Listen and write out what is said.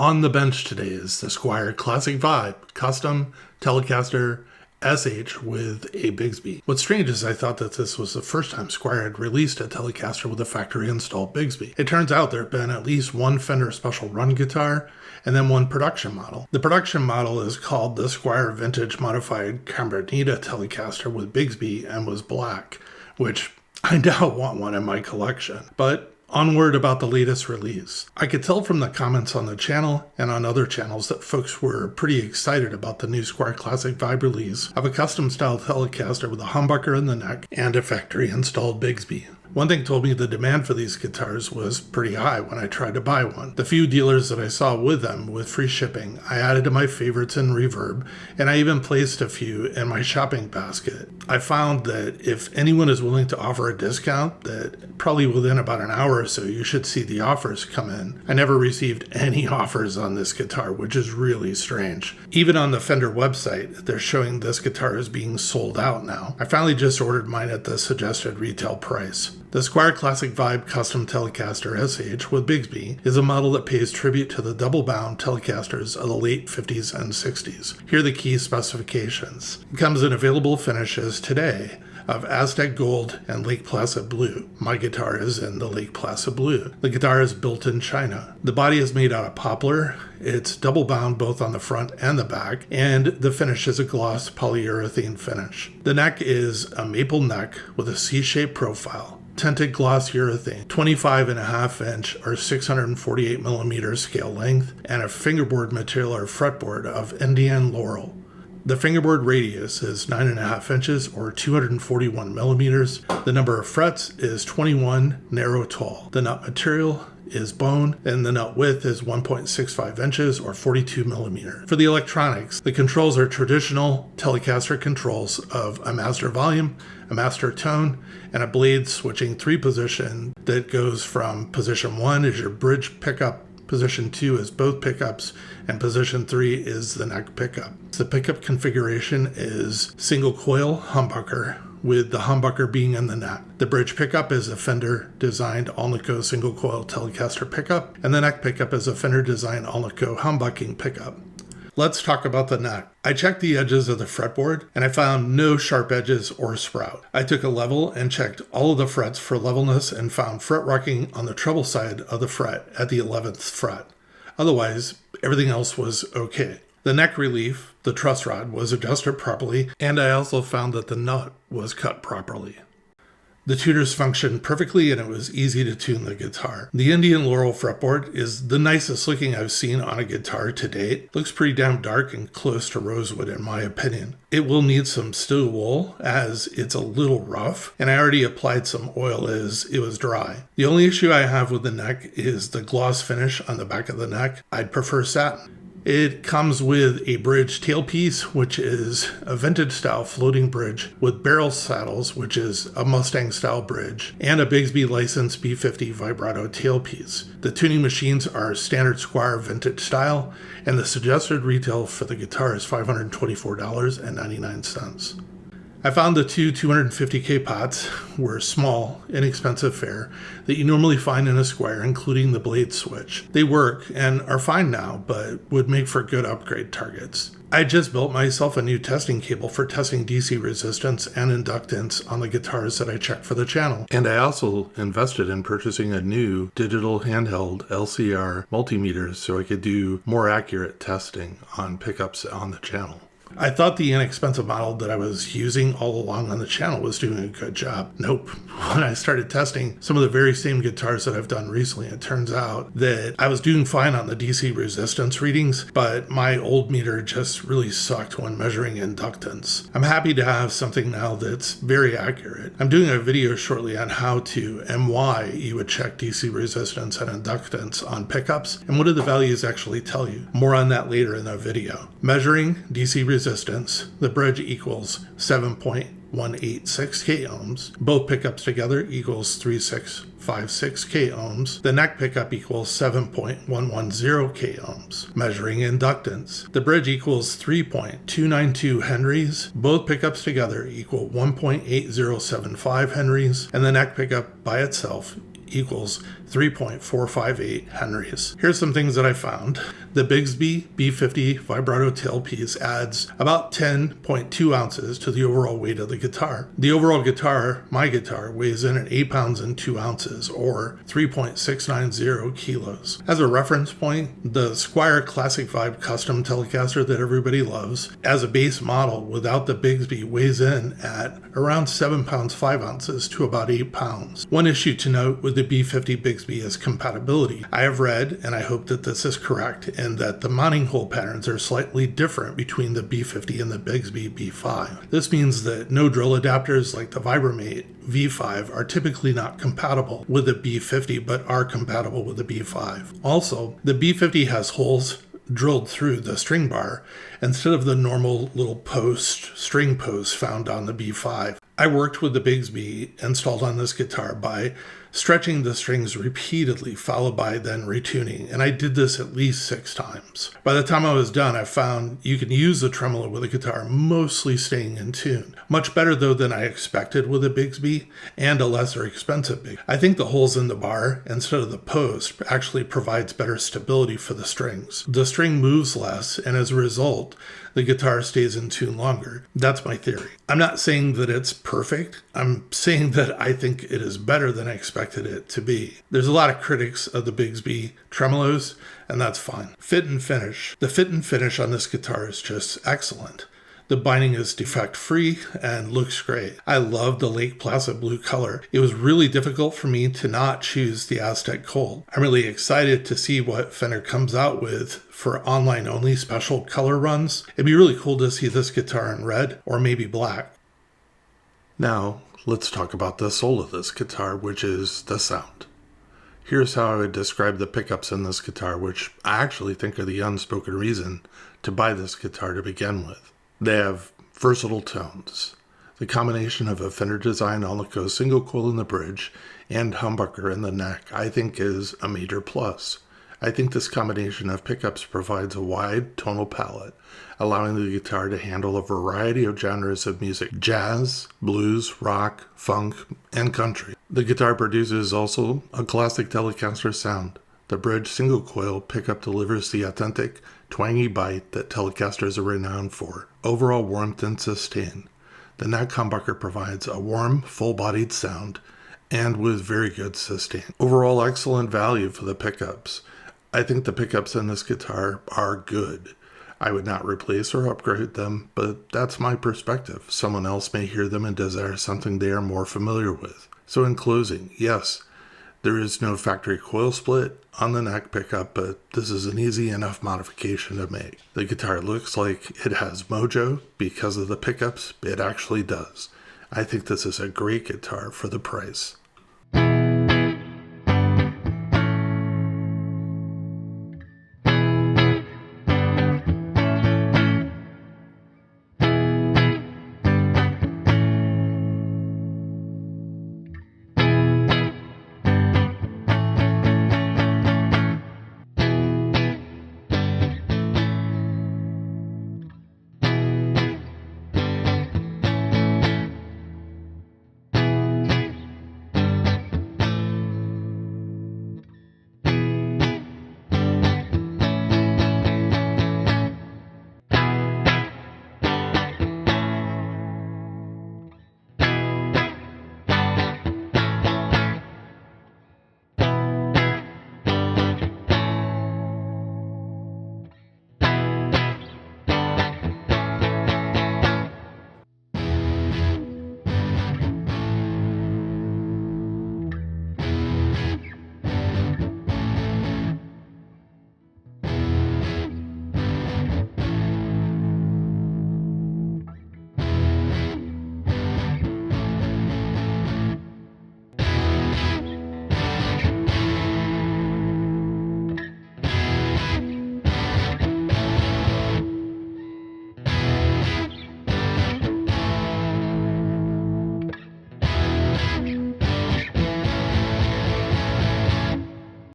On the bench today is the Squier Classic Vibe Custom Telecaster SH with a Bigsby. What's strange is I thought that this was the first time Squier had released a Telecaster with a factory installed Bigsby. It turns out there had been at least one Fender Special Run guitar and then one production model. The production model is called the Squier Vintage Modified Cabronita Telecaster with Bigsby and was black, which I now want one in my collection. But onward about the latest release. I could tell from the comments on the channel and on other channels that folks were pretty excited about the new Squier Classic Vibe release of a custom style Telecaster with a humbucker in the neck and a factory installed Bigsby. One thing told me the demand for these guitars was pretty high when I tried to buy one. The few dealers that I saw with them with free shipping, I added to my favorites in Reverb, and I even placed a few in my shopping basket. I found that if anyone is willing to offer a discount, that probably within about an hour or so you should see the offers come in. I never received any offers on this guitar, which is really strange. Even on the Fender website, they're showing this guitar as being sold out now. I finally just ordered mine at the suggested retail price. The Squier Classic Vibe Custom Telecaster SH with Bigsby is a model that pays tribute to the double-bound Telecasters of the late 50s and 60s. Here are the key specifications. It comes in available finishes today of Aztec Gold and Lake Placid Blue. My guitar is in the Lake Placid Blue. The guitar is built in China. The body is made out of poplar. It's double bound both on the front and the back, and the finish is a gloss polyurethane finish. The neck is a maple neck with a C-shaped profile. Tinted gloss urethane, 25.5 inch or 648 millimeter scale length, and a fingerboard material or fretboard of Indian laurel. The fingerboard radius is 9.5 inches or 241 millimeters. The number of frets is 21 narrow tall. The nut material is bone, and the nut width is 1.65 inches or 42 millimeter. For the electronics, the controls are traditional Telecaster controls of a master volume, a master tone, and a blade switching 3 position that goes from position 1 is your bridge pickup, position 2 is both pickups, and position 3 is the neck pickup. The pickup configuration is single coil humbucker, with the humbucker being in the neck. The bridge pickup is a Fender designed Alnico single coil Telecaster pickup, and the neck pickup is a Fender designed Alnico humbucking pickup. Let's talk about the neck. I checked the edges of the fretboard and I found no sharp edges or sprout. I took a level and checked all of the frets for levelness and found fret rocking on the treble side of the fret at the 11th fret. Otherwise, everything else was okay. The neck relief, the truss rod, was adjusted properly, and I also found that the nut was cut properly. The tuners functioned perfectly and it was easy to tune the guitar. The Indian Laurel fretboard is the nicest looking I've seen on a guitar to date. Looks pretty damn dark and close to rosewood in my opinion. It will need some steel wool as it's a little rough, and I already applied some oil as it was dry. The only issue I have with the neck is the gloss finish on the back of the neck. I'd prefer satin. It comes with a bridge tailpiece, which is a vintage style floating bridge with barrel saddles, which is a Mustang style bridge, and a Bigsby licensed B50 vibrato tailpiece. The tuning machines are standard Squier vintage style, and the suggested retail for the guitar is $524.99. I found the two 250K pots were small, inexpensive fare that you normally find in a Squier, including the blade switch. They work and are fine now, but would make for good upgrade targets. I just built myself a new testing cable for testing DC resistance and inductance on the guitars that I checked for the channel. And I also invested in purchasing a new digital handheld LCR multimeter so I could do more accurate testing on pickups on the channel. I thought the inexpensive model that I was using all along on the channel was doing a good job. Nope. When I started testing some of the very same guitars that I've done recently, it turns out that I was doing fine on the DC resistance readings, but my old meter just really sucked when measuring inductance. I'm happy to have something now that's very accurate. I'm doing a video shortly on how to and why you would check DC resistance and inductance on pickups, and what do the values actually tell you. More on that later in the video. Measuring DC resistance, the bridge equals 7.186 k ohms. Both pickups together equals 3656 k ohms. The neck pickup equals 7.110 k ohms. Measuring inductance. The bridge equals 3.292 henries. Both pickups together equal 1.8075 henries. And the neck pickup by itself equals 3.458 Henrys. Here's some things that I found. The Bigsby B50 vibrato tailpiece adds about 10.2 ounces to the overall weight of the guitar. The overall guitar, my guitar, weighs in at 8 pounds and 2 ounces, or 3.690 kilos. As a reference point, the Squier Classic Vibe custom Telecaster that everybody loves, as a base model without the Bigsby, weighs in at around 7 pounds 5 ounces to about 8 pounds. One issue to note with the B50 Bigsby is compatibility. I have read, and I hope that this is correct, and that the mounting hole patterns are slightly different between the B50 and the Bigsby B5. This means that no drill adapters like the Vibramate V5 are typically not compatible with the B50, but are compatible with the B5. Also, the B50 has holes drilled through the string bar instead of the normal little string post found on the B5. I worked with the Bigsby installed on this guitar by stretching the strings repeatedly, followed by then retuning, and I did this at least 6 times. By the time I was done, I found you can use the tremolo with a guitar mostly staying in tune. Much better though than I expected with a Bigsby, and a lesser expensive Bigsby. I think the holes in the bar instead of the post actually provides better stability for the strings. The string moves less, and as a result, the guitar stays in tune longer. That's my theory. I'm not saying that it's perfect. I'm saying that I think it is better than I expected it to be. There's a lot of critics of the Bigsby tremolos, and that's fine. Fit and finish. The fit and finish on this guitar is just excellent. The binding is defect-free and looks great. I love the Lake Placid blue color. It was really difficult for me to not choose the Aztec Gold. I'm really excited to see what Fender comes out with for online-only special color runs. It'd be really cool to see this guitar in red or maybe black. Now, let's talk about the soul of this guitar, which is the sound. Here's how I would describe the pickups in this guitar, which I actually think are the unspoken reason to buy this guitar to begin with. They have versatile tones. The combination of a Fender design Alnico single coil in the bridge and humbucker in the neck, I think, is a major plus. I think this combination of pickups provides a wide tonal palette, allowing the guitar to handle a variety of genres of music: jazz, blues, rock, funk, and country. The guitar produces also a classic Telecaster sound. The bridge single coil pickup delivers the authentic, twangy bite that Telecasters are renowned for. Overall warmth and sustain. The neck humbucker provides a warm, full-bodied sound, and with very good sustain. Overall excellent value for the pickups. I think the pickups in this guitar are good. I would not replace or upgrade them, but that's my perspective. Someone else may hear them and desire something they are more familiar with. So in closing, yes, there is no factory coil split on the neck pickup, but this is an easy enough modification to make. The guitar looks like it has mojo because of the pickups. It actually does. I think this is a great guitar for the price.